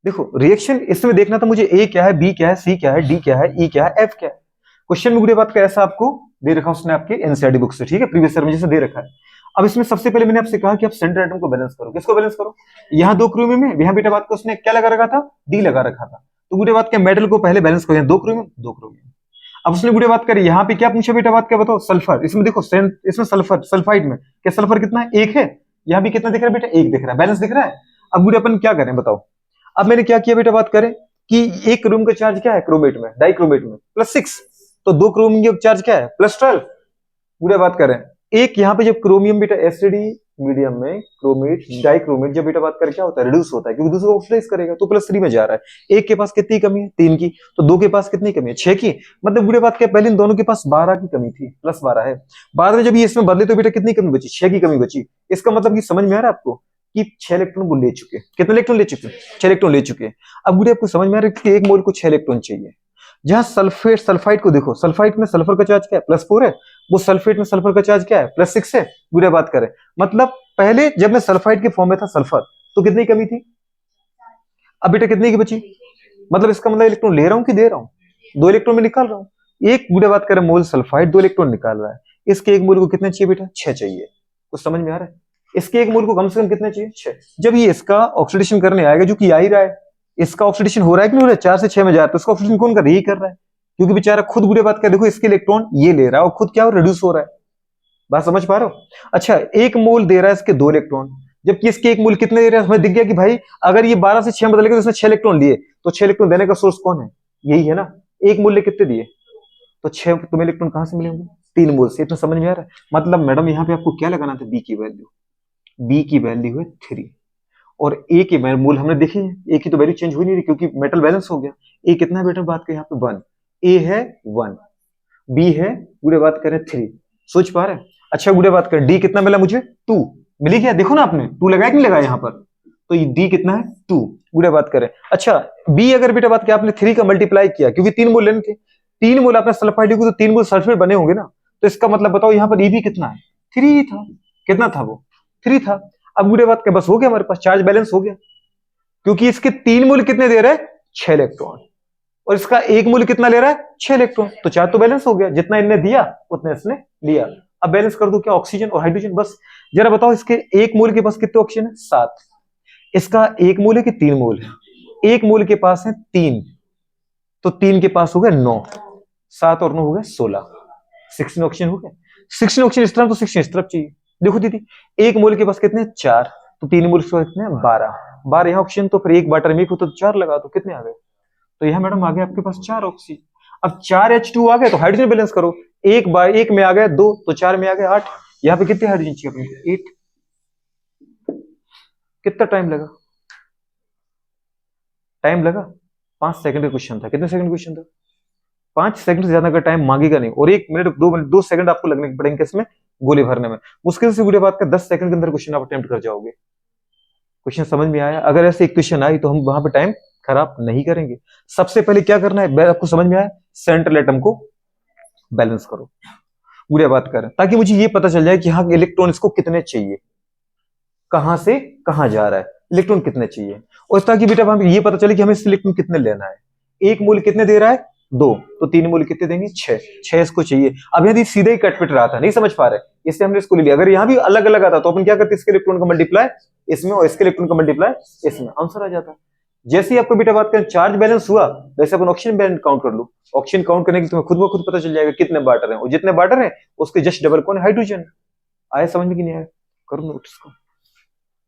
देखो रिएक्शन इसमें देखना था मुझे, ए क्या है, बी क्या है, सी क्या है, डी क्या है, ई क्या है, एफ क्या है। क्वेश्चन में गुड़े बात का ऐसा आपको दे रखा उसने आपके एनसीईआरटी बुक से, ठीक है, प्रीवियस ईयर में जैसे दे रखा है। अब इसमें सबसे पहले मैंने आपसे कहा कि आप सेंटर एटम को बैलेंस करो। किसको बैलेंस करो? यहाँ दो क्रोमियम है, यहाँ बेटा बात का उसने क्या लगा रखा था, डी लगा रखा था। तो गुड़े बात के मेटल को पहले बैलेंस करो, दो क्रोमियम दो क्रोमियम। अब उसने गुड़े बात करी, यहाँ पे क्या पूछा बेटा बात क्या बताओ, सल्फर। इसमें देखो इसमें सल्फर, सल्फाइड में क्या सल्फर कितना है, एक है। यहाँ भी कितना दिख रहा है बेटा, एक दिख रहा है, बैलेंस दिख रहा है। अब गुड़े अपन क्या करें बताओ। अब मैंने क्या किया बेटा बात करें कि एक क्रोम का चार्ज क्या है क्रोमेट में, डाइक्रोमेट में +6, तो दो क्रोम का चार्ज क्या है +12। पूरा बात करें एक यहाँ पे जब क्रोमियम बेटा एसिडी मीडियम में क्रोमेट डाइक्रोमेट जब बेटा बात करें क्या होता है, रिड्यूस होता है, क्योंकि दूसरे को ऑक्सीडाइज करेगा, तो +3 में जा रहा है। एक के पास कितनी कमी है, 3 की, तो दो के पास कितनी कमी है, 6 की। मतलब बुरे बात क्या, पहले इन दोनों के पास 12 की कमी थी, +12 है। बाद में जब ये इसमें बदले तो बेटा कितनी कमी बची, 6 की कमी बची। इसका मतलब कि समझ में आ रहा है आपको कि 6 इलेक्ट्रॉन वो ले चुके, कितने इलेक्ट्रॉन ले चुके, 6 इलेक्ट्रॉन ले चुके। अब बुरे आपको समझ में आ रहा है कि एक मोल को 6 इलेक्ट्रॉन चाहिए। जहां सल्फेट सल्फाइड को देखो, सल्फाइड में सल्फर का चार्ज क्या है, +4 है, वो सल्फेट में सल्फर का चार्ज क्या है, +6 है। बुरा बात करें मतलब पहले जब मैं सल्फाइड के फॉर्म में था सल्फर, तो कितनी कमी थी, अब बेटा कितनी की बची। मतलब इसका मतलब इलेक्ट्रॉन ले रहा हूं कि दे रहा हूं, दो इलेक्ट्रॉन में निकाल रहा हूं। एक बुरा बात करें मोल सल्फाइड दो इलेक्ट्रॉन निकाल रहा है, इसके एक मोल को कितने चाहिए बेटा, 6 चाहिए। कुछ समझ में आ रहा है? इसके एक मोल को कम से कम कितने चाहिए, 6। जब ये इसका ऑक्सीडेशन करने आएगा, जो कि आ ही रहा है, इसका ऑक्सीडेशन हो रहा है कि नहीं हो रहा है, 4 से 6 में जा रहा है, तो इसका ऑक्सीडेशन कौन कर रहा है, यही कर रहा है। क्योंकि बेचारा खुद बुरे बात कर, देखो इसके इलेक्ट्रॉन ये ले रहा है और खुद क्या हो रिड्यूस हो रहा है। बात समझ पा रहे हो? अच्छा एक मोल दे रहा है इसके 2 इलेक्ट्रॉन, जबकि इसके एक मोल कितने दे रहा है, हमें दिख गया कि भाई अगर ये 12 से 6 में बदलेगा तो इसने 6 इलेक्ट्रॉन लिए, तो 6 इलेक्ट्रॉन देने का सोर्स कौन है, यही है ना। एक मूल्य कितने दिए, तो 6 तुम्हें इलेक्ट्रॉन कहां से मिलेंगे, 3 मोल से। इतना समझ में आ रहा है? मतलब मैडम यहाँ पे आपको क्या लगाना था, बी की वैल्यू, बी की वैल्यू है 3, और ए की मोल हमने देखी है, ए की तो वैल्यू चेंज हुई नहीं रही क्योंकि मेटल बैलेंस हो गया। ए कितना है बेटा बात करें यहाँ पे 1, ए है 1, बी है गुड़े बात करें 3। सोच पा रहे हैं? अच्छा गुड़े बात करें डी कितना मिला मुझे, 2 मिली क्या, देखो ना आपने 2 लगाया कि नहीं लगाया यहाँ पर, तो ये डी कितना है 2। गुड़े बात करें अच्छा बी अगर बेटा बात करें आपने 3 का मल्टीप्लाई किया, क्योंकि 3 मोल लेने थे, 3 मोल आपने सल्फाइड को, तो 3 मोल सल्फेट बने होंगे ना, तो इसका मतलब बताओ यहाँ पर ई भी कितना है, 3 था। कितना था वो, 3 था। अब गुड़े बात करें बस हो गया, हमारे पास चार्ज बैलेंस हो गया, क्योंकि इसके 3 मूल कितने दे रहे हैं, 6 इलेक्ट्रॉन, और इसका एक मूल कितना ले रहा है, 6 इलेक्ट्रॉन, तो चार्ज तो बैलेंस हो गया, जितना इनने दिया उतना इसने लिया। अब बैलेंस कर दो क्या, ऑक्सीजन और हाइड्रोजन बस। जरा बताओ इसके एक मूल के पास कितने ऑक्सीजन है, 7। इसका एक मूल है कि 3 मूल है, एक मूल के पास है 3, तो 3 के पास हो गए 9, 7 और 9 हो गए 16, 16 ऑक्सीजन हो गया। 16 ऑक्सीजन इस तरफ तो 16 इस तरफ चाहिए। देखो दीदी एक मूल के पास कितने 4, तो 3 मूल के पास कितने 12, 12 यहाँ ऑक्सीजन, तो फिर एक वाटर में तो 4 लगा, तो कितने आ गए, तो यह मैडम आ गया आपके पास 4 ऑक्सीजन। अब 4 H2 आ गए, तो हाइड्रोजन बैलेंस करो, एक बार एक में आ गए 2, तो 4 में आ गए 8। यहाँ पे कितने हाइड्रोजन चाहिए अपने, 8। कितना टाइम लगा, टाइम लगा 5 सेकंड का क्वेश्चन था। कितने सेकंड क्वेश्चन था, 5 सेकंड से ज्यादा का टाइम मांगेगा नहीं, और 1 मिनट 2 मिनट 2 सेकंड आपको लगने पड़ेंगे इसमें गोली भरने में। मुश्किल से बुरे बात का 10 सेकंड के अंदर क्वेश्चन आप अटेम्प्ट कर जाओगे। क्वेश्चन समझ में आया? अगर ऐसे एक क्वेश्चन आई तो हम वहां पे टाइम खराब नहीं करेंगे। सबसे पहले क्या करना है, आपको समझ में आया, सेंट्रल एटम को बैलेंस करो, पूरी बात करें, ताकि मुझे ये पता चल जाए कि हाँ इलेक्ट्रॉन इसको कितने चाहिए, कहां से कहां जा रहा है, इलेक्ट्रॉन कितने चाहिए, और ताकि बेटा हमें ये पता चले कि हमें इलेक्ट्रॉन कितने लेना है। एक मूल कितने दे रहा है, 2, तो 3 मूल कितने देंगे, 6, 6 इसको चाहिए। अब यदि सीधे ही कट पिट रहा था, नहीं समझ पा रहे, इससे हमने इसको ले लिया। अगर यहाँ भी अलग अलग आता तो अपन क्या करते, इसके इलेक्ट्रॉन का मल्टीप्लाई इसमें और इसके इलेक्ट्रॉन का मल्टीप्लाई इसमें, आंसर आ जाता। जैसे ही आपको बेटा बात करें चार्ज बैलेंस हुआ, वैसे अपन ऑक्सीजन बैलेंस काउंट कर लो। ऑक्सीजन काउंट करने के तुम्हें खुद ब खुद पता चल जाएगा कितने बाटर हैं, और जितने बाटर हैं उसके जस्ट डबल कौन है, हाइड्रोजन। आया समझ में कि नहीं आया, करो नोट इसको।